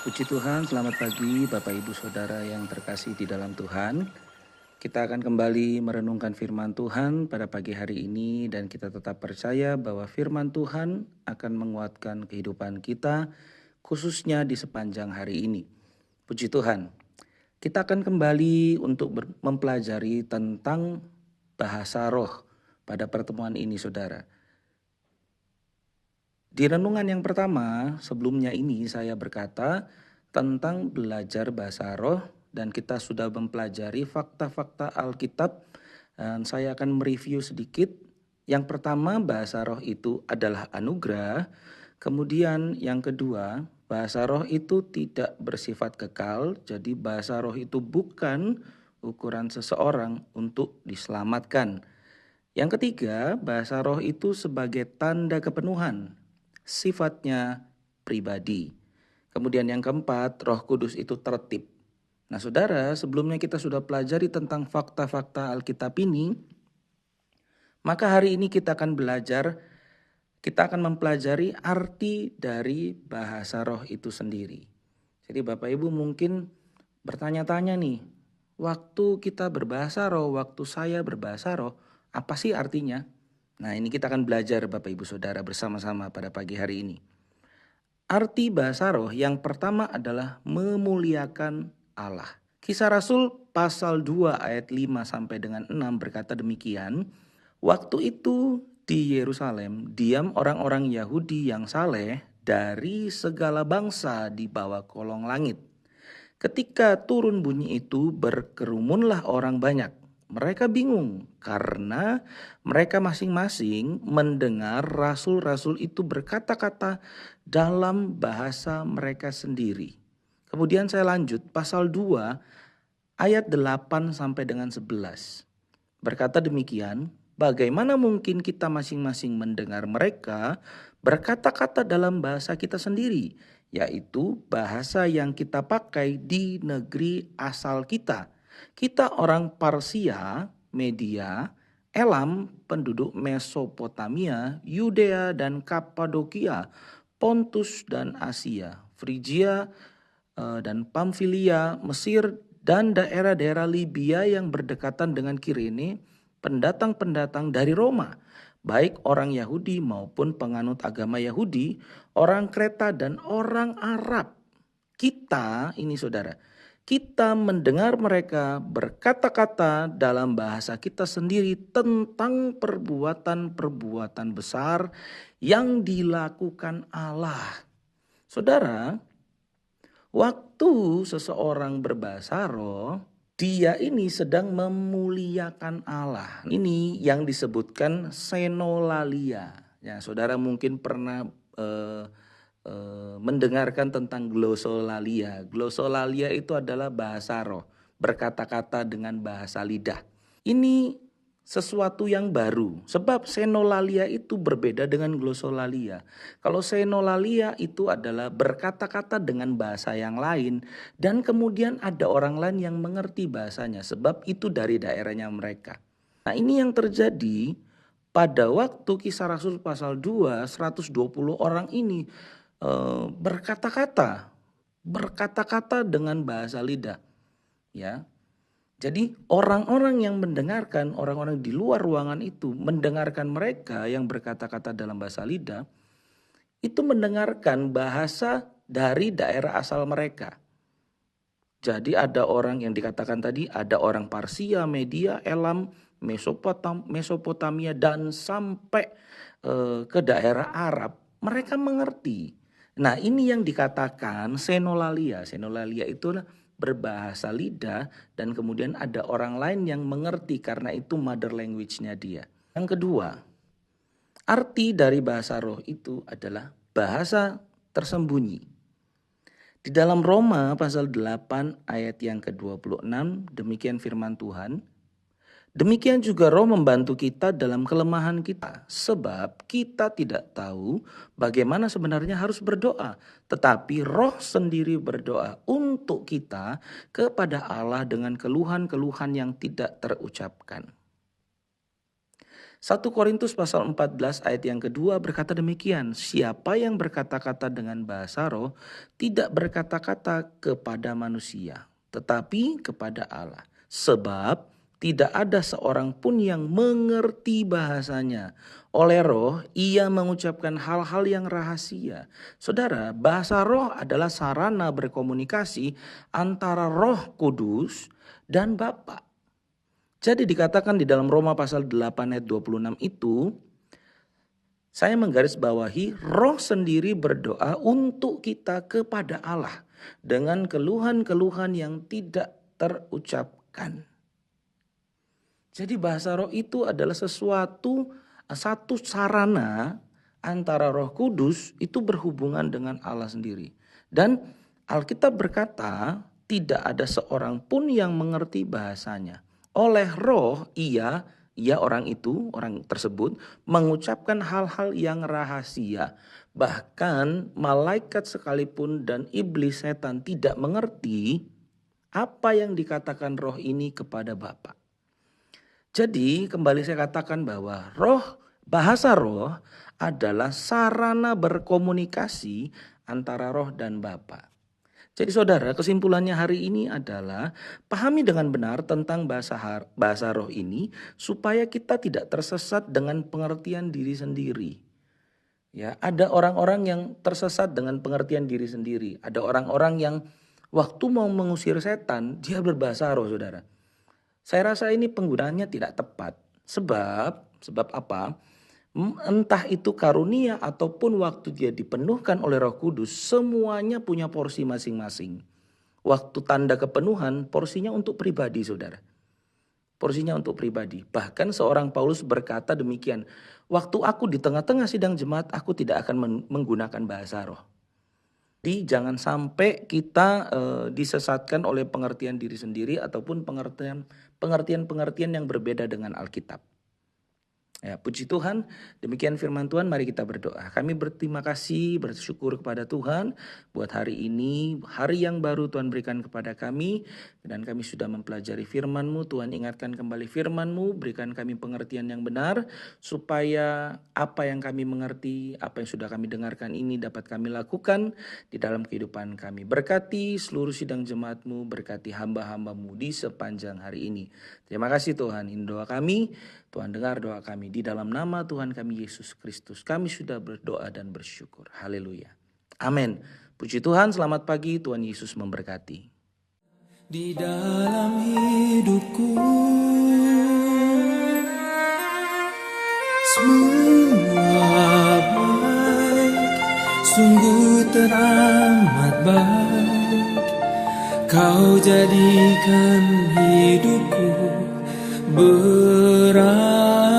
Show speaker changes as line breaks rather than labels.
Puji Tuhan, selamat pagi Bapak Ibu Saudara yang terkasih di dalam Tuhan. Kita akan kembali merenungkan firman Tuhan pada pagi hari ini dan kita tetap percaya bahwa firman Tuhan akan menguatkan kehidupan kita khususnya di sepanjang hari ini. Puji Tuhan. Kita akan kembali untuk mempelajari tentang bahasa roh pada pertemuan ini Saudara. Di renungan yang pertama, sebelumnya ini saya berkata tentang belajar bahasa roh dan kita sudah mempelajari fakta-fakta Alkitab dan saya akan mereview sedikit. Yang pertama, bahasa roh itu adalah anugerah. Kemudian yang kedua, bahasa roh itu tidak bersifat kekal. Jadi bahasa roh itu bukan ukuran seseorang untuk diselamatkan. Yang ketiga, bahasa roh itu sebagai tanda kepenuhan, sifatnya pribadi. Kemudian yang keempat, Roh Kudus itu tertib. Nah saudara, sebelumnya kita sudah pelajari tentang fakta-fakta Alkitab ini, maka hari ini kita akan mempelajari arti dari bahasa roh itu sendiri. Jadi Bapak Ibu mungkin bertanya-tanya nih, waktu kita berbahasa roh, waktu saya berbahasa roh, apa sih artinya? Nah ini kita akan belajar Bapak Ibu Saudara bersama-sama pada pagi hari ini. Arti bahasa roh yang pertama adalah memuliakan Allah. Kisah Rasul pasal 2 ayat 5 sampai dengan 6 berkata demikian. Waktu itu di Yerusalem diam orang-orang Yahudi yang saleh dari segala bangsa di bawah kolong langit. Ketika turun bunyi itu berkerumunlah orang banyak. Mereka bingung karena mereka masing-masing mendengar rasul-rasul itu berkata-kata dalam bahasa mereka sendiri. Kemudian saya lanjut pasal 2 ayat 8 sampai dengan 11. Berkata demikian, bagaimana mungkin kita masing-masing mendengar mereka berkata-kata dalam bahasa kita sendiri, yaitu bahasa yang kita pakai di negeri asal kita. Kita orang Parsia, Media, Elam, penduduk Mesopotamia, Yudea dan Kapadokia, Pontus dan Asia, Frigia dan Pamfilia, Mesir dan daerah-daerah Libya yang berdekatan dengan Kirene, pendatang-pendatang dari Roma, baik orang Yahudi maupun penganut agama Yahudi, orang Kreta dan orang Arab. Kita ini saudara, kita mendengar mereka berkata-kata dalam bahasa kita sendiri tentang perbuatan-perbuatan besar yang dilakukan Allah. Saudara, waktu seseorang berbahasa roh, dia ini sedang memuliakan Allah. Ini yang disebutkan senolalia. Ya, saudara mungkin pernah mendengarkan tentang glosolalia. Glosolalia itu adalah bahasa roh, berkata-kata dengan bahasa lidah. Ini sesuatu yang baru, sebab senolalia itu berbeda dengan glosolalia. Kalau senolalia itu adalah berkata-kata dengan bahasa yang lain dan kemudian ada orang lain yang mengerti bahasanya sebab itu dari daerahnya mereka. Nah ini yang terjadi pada waktu Kisah Rasul pasal 2, 120 orang ini berkata-kata dengan bahasa lidah. Ya. Jadi orang-orang yang mendengarkan, orang-orang di luar ruangan itu mendengarkan mereka yang berkata-kata dalam bahasa lidah, itu mendengarkan bahasa dari daerah asal mereka. Jadi ada orang yang dikatakan tadi, ada orang Parsia, Media, Elam, Mesopotamia dan sampai ke daerah Arab. Mereka mengerti. Nah ini yang dikatakan senolalia. Senolalia itu berbahasa lidah dan kemudian ada orang lain yang mengerti karena itu mother language-nya dia. Yang kedua, arti dari bahasa roh itu adalah bahasa tersembunyi. Di dalam Roma pasal 8 ayat yang ke-26 demikian firman Tuhan. Demikian juga Roh membantu kita dalam kelemahan kita, sebab kita tidak tahu bagaimana sebenarnya harus berdoa, tetapi Roh sendiri berdoa untuk kita kepada Allah dengan keluhan-keluhan yang tidak terucapkan. 1 Korintus pasal 14 ayat yang kedua berkata demikian, siapa yang berkata-kata dengan bahasa roh tidak berkata-kata kepada manusia, tetapi kepada Allah. Sebab tidak ada seorang pun yang mengerti bahasanya. Oleh roh ia mengucapkan hal-hal yang rahasia. Saudara, bahasa roh adalah sarana berkomunikasi antara Roh Kudus dan Bapa. Jadi dikatakan di dalam Roma pasal 8 ayat 26 itu, saya menggarisbawahi roh sendiri berdoa untuk kita kepada Allah dengan keluhan-keluhan yang tidak terucapkan. Jadi bahasa roh itu adalah satu sarana antara Roh Kudus itu berhubungan dengan Allah sendiri. Dan Alkitab berkata tidak ada seorang pun yang mengerti bahasanya. Oleh roh ia orang tersebut mengucapkan hal-hal yang rahasia. Bahkan malaikat sekalipun dan iblis setan tidak mengerti apa yang dikatakan roh ini kepada Bapa. Jadi kembali saya katakan bahwa bahasa roh adalah sarana berkomunikasi antara roh dan Bapa. Jadi saudara, kesimpulannya hari ini adalah pahami dengan benar tentang bahasa roh ini supaya kita tidak tersesat dengan pengertian diri sendiri. Ya, ada orang-orang yang tersesat dengan pengertian diri sendiri. Ada orang-orang yang waktu mau mengusir setan, dia berbahasa roh, saudara. Saya rasa ini penggunaannya tidak tepat. Sebab apa? Entah itu karunia ataupun waktu dia dipenuhkan oleh Roh Kudus, semuanya punya porsi masing-masing. Waktu tanda kepenuhan, porsinya untuk pribadi, saudara. Porsinya untuk pribadi. Bahkan seorang Paulus berkata demikian, waktu aku di tengah-tengah sidang jemaat, aku tidak akan menggunakan bahasa roh. Jadi jangan sampai kita disesatkan oleh pengertian diri sendiri ataupun pengertian yang berbeda dengan Alkitab. Ya, puji Tuhan, demikian firman Tuhan, mari kita berdoa. Kami berterima kasih, bersyukur kepada Tuhan buat hari ini, hari yang baru Tuhan berikan kepada kami. Dan kami sudah mempelajari firman-Mu, Tuhan ingatkan kembali firman-Mu, berikan kami pengertian yang benar, supaya apa yang kami mengerti, apa yang sudah kami dengarkan ini dapat kami lakukan di dalam kehidupan kami. Berkati seluruh sidang jemaat-Mu, berkati hamba-hamba-Mu di sepanjang hari ini. Terima kasih Tuhan, ini doa kami. Tuhan dengar doa kami di dalam nama Tuhan kami Yesus Kristus. Kami sudah berdoa dan bersyukur. Haleluya. Amin. Puji Tuhan, selamat pagi. Tuhan Yesus memberkati.
Di dalam hidupku semua baik, sungguh teramat baik. Kau jadikan hidupku berarti